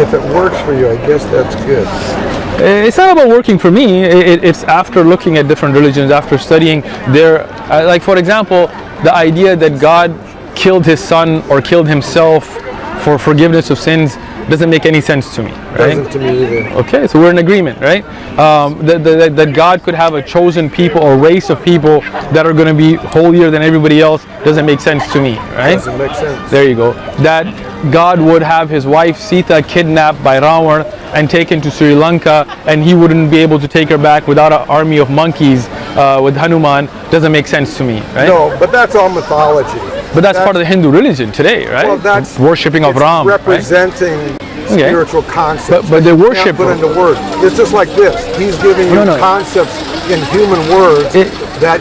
if it works for you, I guess that's good. It's not about working for me. It's after looking at different religions, after studying their, like for example, the idea that God killed his son or killed himself for forgiveness of sins doesn't make any sense to me, right? Doesn't to me either. Okay, so we're in agreement, right? That God could have a chosen people or race of people that are going to be holier than everybody else doesn't make sense to me, right? Doesn't make sense. There you go. That God would have his wife Sita kidnapped by Ravan and taken to Sri Lanka, and he wouldn't be able to take her back without an army of monkeys with Hanuman doesn't make sense to me, right? No, but that's all mythology. But that's part of the Hindu religion today, right? Well, that's worshipping of Ram, representing right? spiritual concepts. But they worship. Put into words. It's just like this. He's giving you concepts in human words that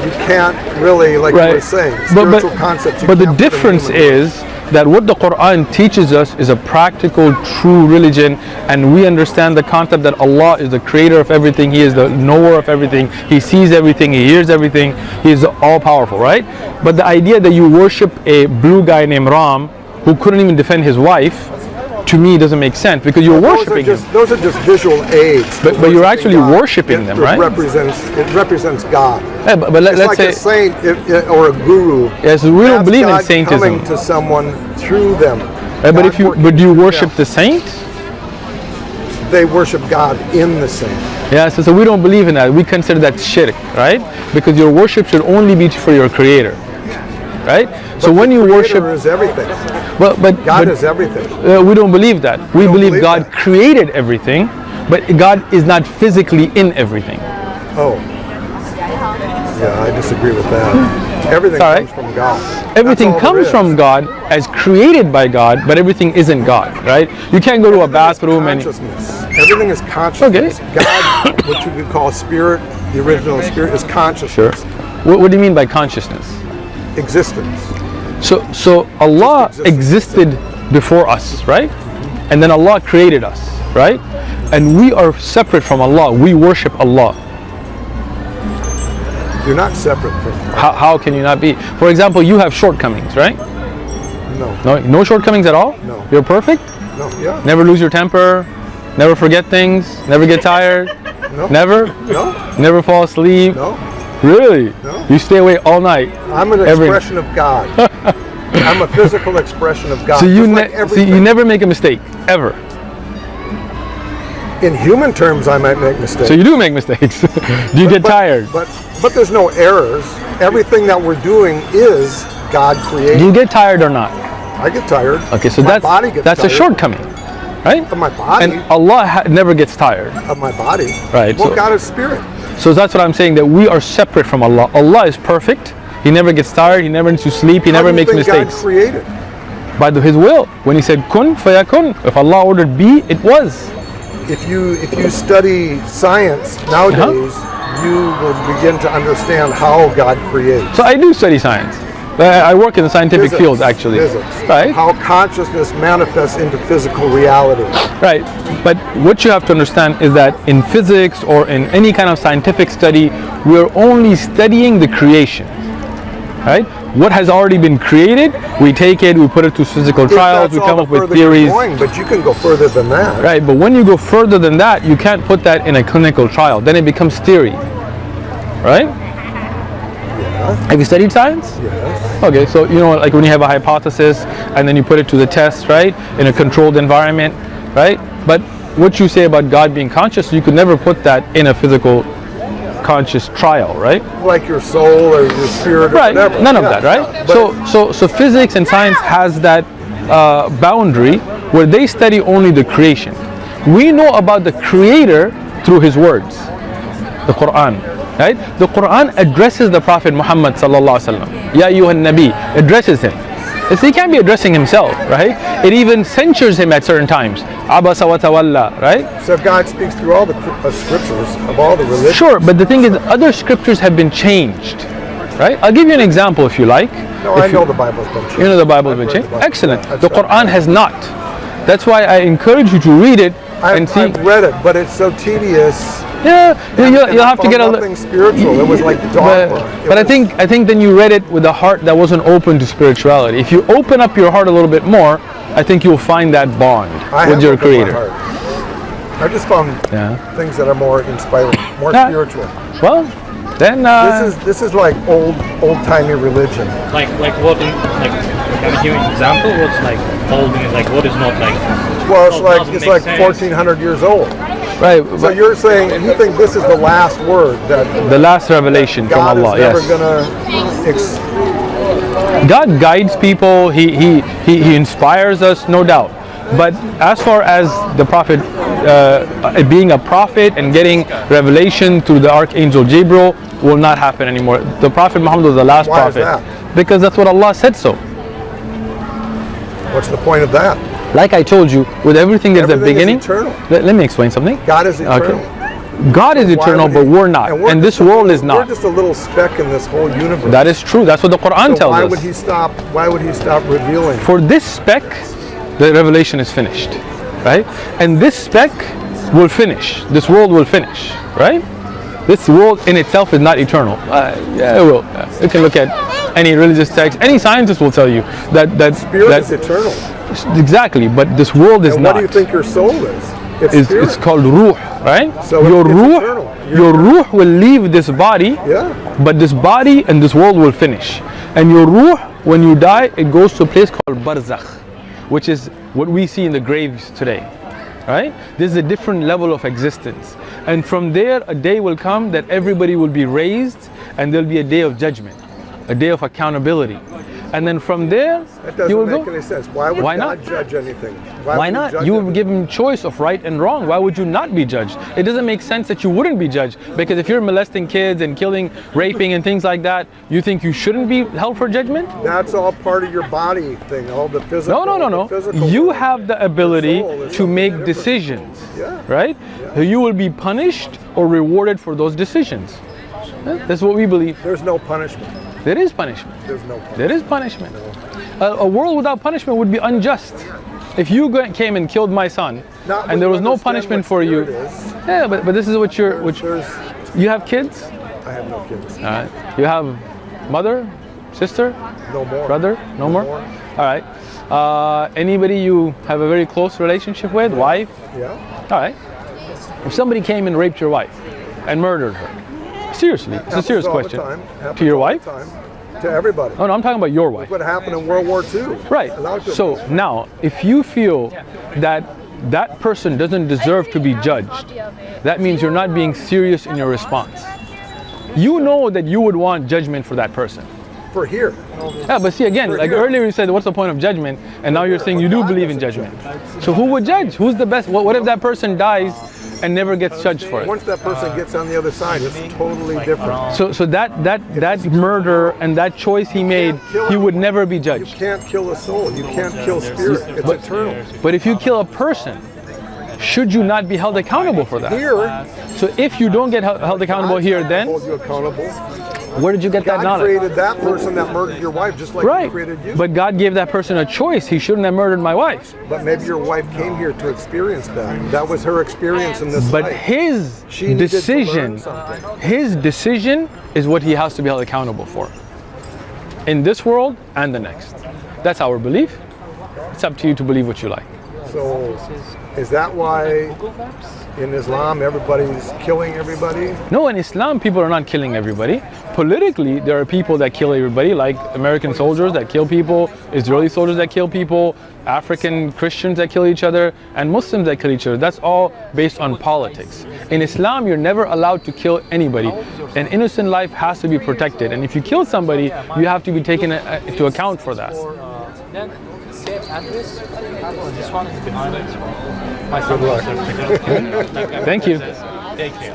you can't really, like you were saying, spiritual concepts. But the difference is that what the Quran teaches us is a practical, true religion, and we understand the concept that Allah is the creator of everything, He is the knower of everything, He sees everything, He hears everything, He is all powerful, right? But the idea that you worship a blue guy named Ram who couldn't even defend his wife, to me doesn't make sense, because you're worshiping him. Those are just visual aids. But you're actually worshiping them, right? It represents God. Yeah, but let's like say a saint or a guru. Yes, we don't believe God in saintism. Coming to someone through them. But do you worship the saint? They worship God in the saint. Yeah, so we don't believe in that. We consider that shirk, right? Because your worship should only be for your creator, right? So when you worship, is everything. But God is everything. We don't believe that. We believe God created everything, but God is not physically in everything. Oh, yeah, I disagree with that. Everything comes from God. Everything comes from God as created by God, but everything isn't God, right? You can't go to a bathroom and everything is consciousness. Okay. God, what you could call spirit, the original spirit, is consciousness. Sure. What do you mean by consciousness? Existence. So Allah existed before us, right? And then Allah created us, right? And we are separate from Allah. We worship Allah. You're not separate from Allah. How can you not be? For example, you have shortcomings, right? No. No shortcomings at all? No. You're perfect? No, yeah. Never lose your temper? Never forget things? Never get tired? No. Never? No. Never fall asleep? No. Really? No. You stay awake all night? I'm an expression of God. I'm a physical expression of God. So you never make a mistake, ever? In human terms, I might make mistakes. So you do make mistakes. Do you get tired? But there's no errors. Everything that we're doing is God created. Do you get tired or not? I get tired. Okay, so that's tired. a shortcoming, right? Of my body. And Allah never gets tired. Of my body. Right. Well, God is spirit. So that's what I'm saying, that we are separate from Allah. Allah is perfect. He never gets tired. He never needs to sleep. He never makes mistakes. God created? By His will. When He said kun fayakun, if Allah ordered be, it was. If you study science nowadays, you will begin to understand how God creates. So I do study science. I work in the scientific field, actually. Physics. Right. How consciousness manifests into physical reality. Right. But what you have to understand is that in physics or in any kind of scientific study, we're only studying the creation. Right? What has already been created, we take it, we put it to physical trials, we come up with theories. But you can go further than that. Right, but when you go further than that, you can't put that in a clinical trial. Then it becomes theory. Right? Yeah. Have you studied science? Yes. Okay, so you know, like when you have a hypothesis and then you put it to the test, right? In a controlled environment, right? But what you say about God being conscious, you could never put that in a physical conscious trial, right? Like your soul or your spirit or whatever. None of that, right? So physics and science has that boundary where they study only the creation. We know about the creator through his words, the Quran, right? The Quran addresses the Prophet Muhammad sallallahu alaihi wasallam. Ya ayyuhan nabi, addresses him. So he can't be addressing himself, right? It even censures him at certain times. Abasa wa tawalla, right? So God speaks through all the scriptures of all the religions. Sure, but the thing is, other scriptures have been changed, right? I'll give you an example if you like. No, I know the Bible's been changed. You know the Bible's been changed? Excellent. The Quran has not. That's why I encourage you to read it and see. I've read it, but it's so tedious. Yeah, you'll have to get a nothing spiritual. It was like dogma. But I think then you read it with a heart that wasn't open to spirituality. If you open up your heart a little bit more I think you'll find that bond I with have your opened my Creator. heart. I just found things that are more inspiring, more spiritual. Well, then This is like old timey religion. Like what? Can I give you an example? What's like old and like what is not like? Well, doesn't it's make like sense. 1400 years old. right. So you're saying you think this is the last word that The last revelation God from Allah. is never Yes. gonna God guides people. He inspires us, no doubt. But as far as the Prophet being a prophet and getting revelation through the Archangel Gabriel will not happen anymore. The Prophet Muhammad was the last Why is prophet. that? Because that's what Allah said so. What's the point of that? Like I told you, with everything that's at the Everything beginning. is eternal. Let me explain something. God is eternal. God is Why eternal, would but he- we're not. And this just a world little- is not. We're just a little speck in this whole universe. That is true. That's what the Quran so tells why us. would he stop? Why would he stop revealing? For this speck, the revelation is finished, right? And this speck will finish. This world will finish, right? This world in itself is not eternal. Yeah, it will. You can look at any religious text. Any scientist will tell you that Spirit is eternal. exactly. But this world is And not. what do you think your soul is? It's called ruh, right? So your it's ruh, eternal. your ruh will leave this body. Yeah. But this body and this world will finish. And your ruh, when you die, it goes to a place called barzakh, which is what we see in the graves today. Right? This is a different level of existence. And from there, a day will come that everybody will be raised and there'll be a day of judgment, a day of accountability. And then from there, That you will doesn't make go. any sense. Why would Why God not? judge anything? Why would he not? judge You were anything? given choice of right and wrong. Why would you not be judged? It doesn't make sense that you wouldn't be judged, because if you're molesting kids and killing, raping and things like that, you think you shouldn't be held for judgment? That's all part of your body thing, all the physical. No. the physical You world. have the ability soul is to something make different. decisions, Yeah. right? You will be punished or rewarded for those decisions. That's what we believe. There's no punishment. There is punishment. There's no punishment. There is punishment. A world without punishment would be unjust. If you came and killed my son, Not when and there you was no understand punishment what for you, spirit is. yeah, but this is what There's, you have kids. I have no kids. You have mother, sister, No more. brother, no more. All right. Anybody you have a very close relationship with, wife? Yeah. All right. If somebody came and raped your wife and murdered her, seriously, it's a Happens serious all the question. time. Happens To your all the wife? time. To everybody. No, I'm talking about your wife. What happened in World War II? Right. A lot of So people- now, if you feel that that person doesn't deserve to be judged, that means you're not being serious in your response. You know that you would want judgment for that person. for here. Yeah, but see again, like here. earlier you said, what's the point of judgment? And now you're saying you do believe in judgment. So who would judge? Who's the best? What if that person dies and never gets judged for it? Once that person gets on the other side, it's totally different. So that murder and that choice he made, he would never be You judged. can't kill a soul. You can't kill spirit. It's eternal. But if you kill a person, should you not be held accountable for that? Here, So if you don't get held accountable here, then hold you accountable. where did you get that God knowledge? created that person that murdered your wife just like He Right. created you. But God gave that person a choice. He shouldn't have murdered my wife. But maybe your wife came here to experience that. That was her experience in this But life. his She needed to decision, learn something. his decision is what he has to be held accountable for. In this world and the next. That's our belief. It's up to you to believe what you like. So, is that why in Islam everybody's killing everybody? No, in Islam, people are not killing everybody. Politically, there are people that kill everybody, like American soldiers that kill people, Israeli soldiers that kill people, African Christians that kill each other, and Muslims that kill each other. That's all based on politics. In Islam, you're never allowed to kill anybody. An innocent life has to be protected. And if you kill somebody, you have to be taken into account for that. Then same address. This one is behind it. My son Good luck. also. Thank you. Take care.